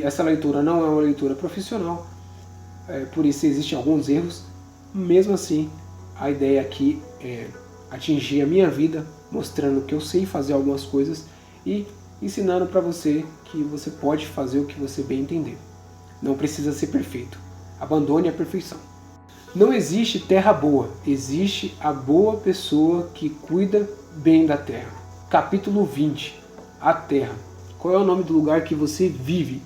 Essa leitura não é uma leitura profissional, por isso existem alguns erros. Mesmo assim, a ideia aqui é atingir a minha vida, mostrando que eu sei fazer algumas coisas e ensinando para você que você pode fazer o que você bem entender. Não precisa ser perfeito. Abandone a perfeição. Não existe terra boa, existe a boa pessoa que cuida bem da terra. Capítulo 20. A terra. Qual é o nome do lugar que você vive?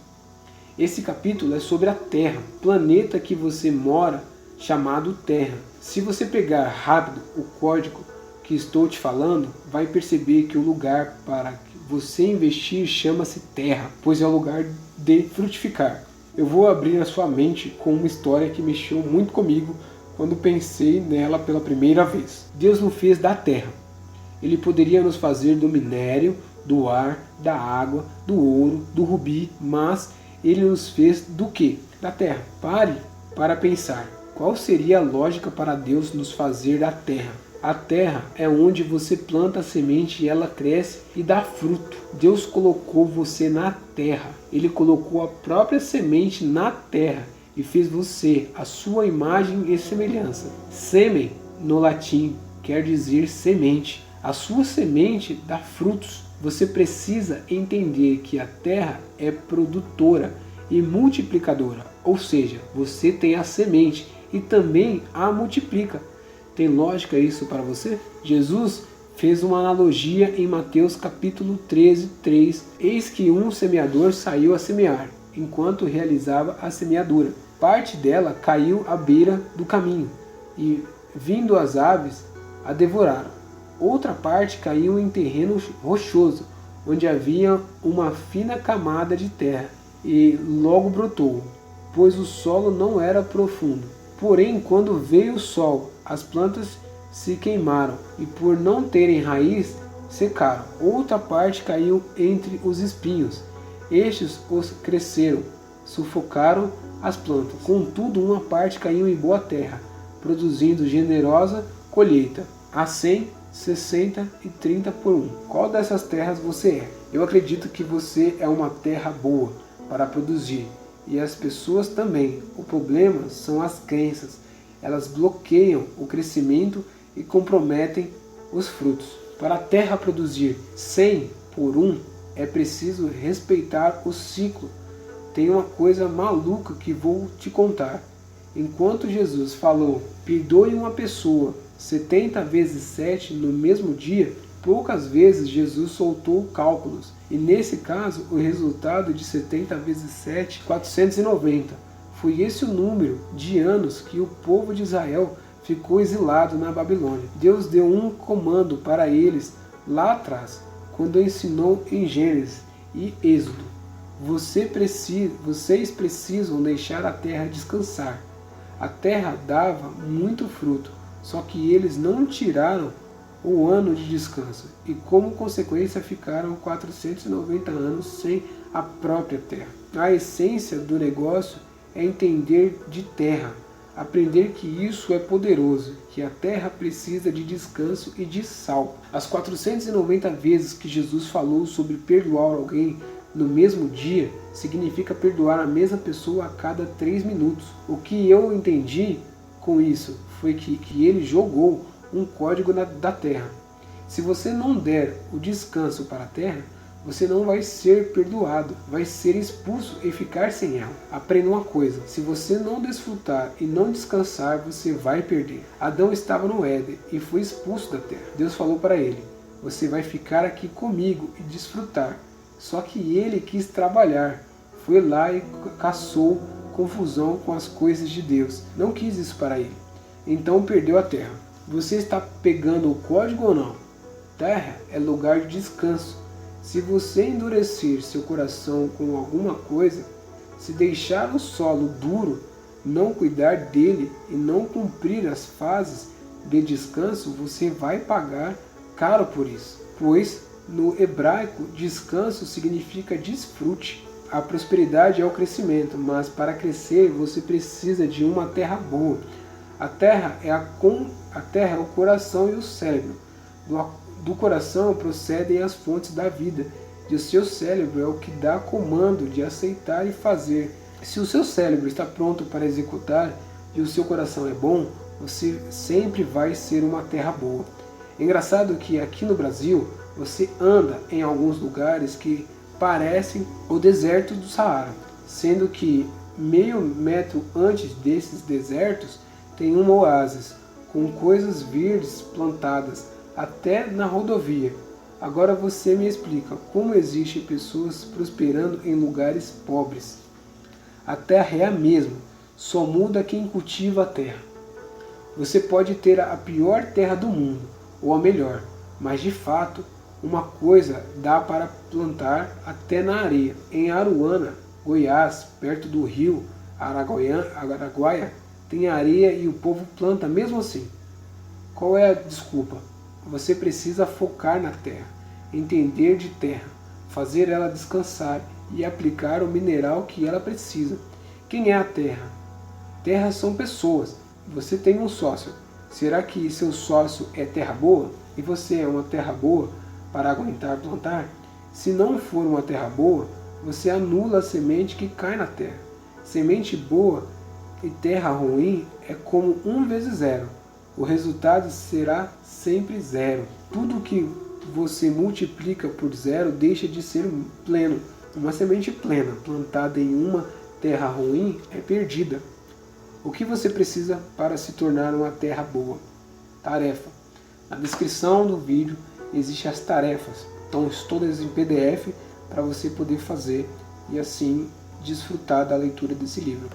Esse capítulo é sobre a Terra, planeta que você mora, chamado Terra. Se você pegar rápido o código que estou te falando, vai perceber que o lugar para você investir chama-se Terra, pois é o lugar de frutificar. Eu vou abrir a sua mente com uma história que mexeu muito comigo quando pensei nela pela primeira vez. Deus nos fez da terra. Ele poderia nos fazer do minério, do ar, da água, do ouro, do rubi, mas Ele nos fez do quê? Da terra. Pare para pensar. Qual seria a lógica para Deus nos fazer da terra? A terra é onde você planta a semente e ela cresce e dá fruto. Deus colocou você na terra. Ele colocou a própria semente na terra e fez você a sua imagem e semelhança. Sêmen, no latim, quer dizer semente. A sua semente dá frutos. Você precisa entender que a terra é produtora e multiplicadora. Ou seja, você tem a semente e também a multiplica. Tem lógica isso para você? Jesus fez uma analogia em Mateus capítulo 13, 3. Eis que um semeador saiu a semear, enquanto realizava a semeadura. Parte dela caiu à beira do caminho, e vindo as aves, a devoraram. Outra parte caiu em terreno rochoso, onde havia uma fina camada de terra, e logo brotou, pois o solo não era profundo. Porém, quando veio o sol, as plantas se queimaram e por não terem raiz, secaram. Outra parte caiu entre os espinhos. Estes os cresceram, sufocaram as plantas. Contudo, uma parte caiu em boa terra, produzindo generosa colheita, a 100, 60 e 30 por 1. Qual dessas terras você é? Eu acredito que você é uma terra boa para produzir. E as pessoas também. O problema são as crenças. Elas bloqueiam o crescimento e comprometem os frutos. Para a terra produzir 100 por 1, é preciso respeitar o ciclo. Tem uma coisa maluca que vou te contar. Enquanto Jesus falou, perdoe uma pessoa 70 vezes 7 no mesmo dia, poucas vezes Jesus soltou cálculos. E nesse caso, o resultado de 70 vezes 7, 490. Foi esse o número de anos que o povo de Israel ficou exilado na Babilônia. Deus deu um comando para eles lá atrás, quando ensinou em Gênesis e Êxodo. Vocês precisam deixar a terra descansar. A terra dava muito fruto, só que eles não tiraram o ano de descanso e como consequência ficaram 490 anos sem a própria terra. A essência do negócio é entender de terra, aprender que isso é poderoso, que a terra precisa de descanso e de sal. As 490 vezes que Jesus falou sobre perdoar alguém no mesmo dia, significa perdoar a mesma pessoa a cada 3 minutos. O que eu entendi com isso foi que ele jogou um código da terra. Se você não der o descanso para a terra, você não vai ser perdoado, vai ser expulso e ficar sem ela. Aprenda uma coisa, se você não desfrutar e não descansar, você vai perder. Adão estava no Éden e foi expulso da terra. Deus falou para ele, você vai ficar aqui comigo e desfrutar. Só que ele quis trabalhar, foi lá e caçou confusão com as coisas de Deus. Não quis isso para ele, então perdeu a terra. Você está pegando o código ou não? Terra é lugar de descanso. Se você endurecer seu coração com alguma coisa, se deixar o solo duro, não cuidar dele e não cumprir as fases de descanso, você vai pagar caro por isso. Pois no hebraico, descanso significa desfrute. A prosperidade é o crescimento, mas para crescer você precisa de uma terra boa. A terra é o coração e o cérebro. Do coração procedem as fontes da vida e o seu cérebro é o que dá comando de aceitar e fazer. Se o seu cérebro está pronto para executar e o seu coração é bom, você sempre vai ser uma terra boa. É engraçado que aqui no Brasil você anda em alguns lugares que parecem o deserto do Saara, sendo que meio metro antes desses desertos tem um oásis com coisas verdes plantadas até na rodovia. Agora você me explica como existem pessoas prosperando em lugares pobres. A terra é a mesma, só muda quem cultiva a terra. Você pode ter a pior terra do mundo, ou a melhor, mas de fato, uma coisa dá para plantar até na areia. Em Aruana, Goiás, perto do rio Araguaia, tem areia e o povo planta mesmo assim. Qual é a desculpa? Você precisa focar na terra, entender de terra, fazer ela descansar e aplicar o mineral que ela precisa. Quem é a terra? Terra são pessoas. Você tem um sócio. Será que seu sócio é terra boa? E você é uma terra boa para aguentar plantar? Se não for uma terra boa, você anula a semente que cai na terra. Semente boa e terra ruim é como 1 vezes 0. O resultado será sempre 0. Tudo que você multiplica por 0 deixa de ser pleno. Uma semente plena plantada em uma terra ruim é perdida. O que você precisa para se tornar uma terra boa? Tarefa. Na descrição do vídeo existem as tarefas. Estão todas em PDF para você poder fazer e assim desfrutar da leitura desse livro.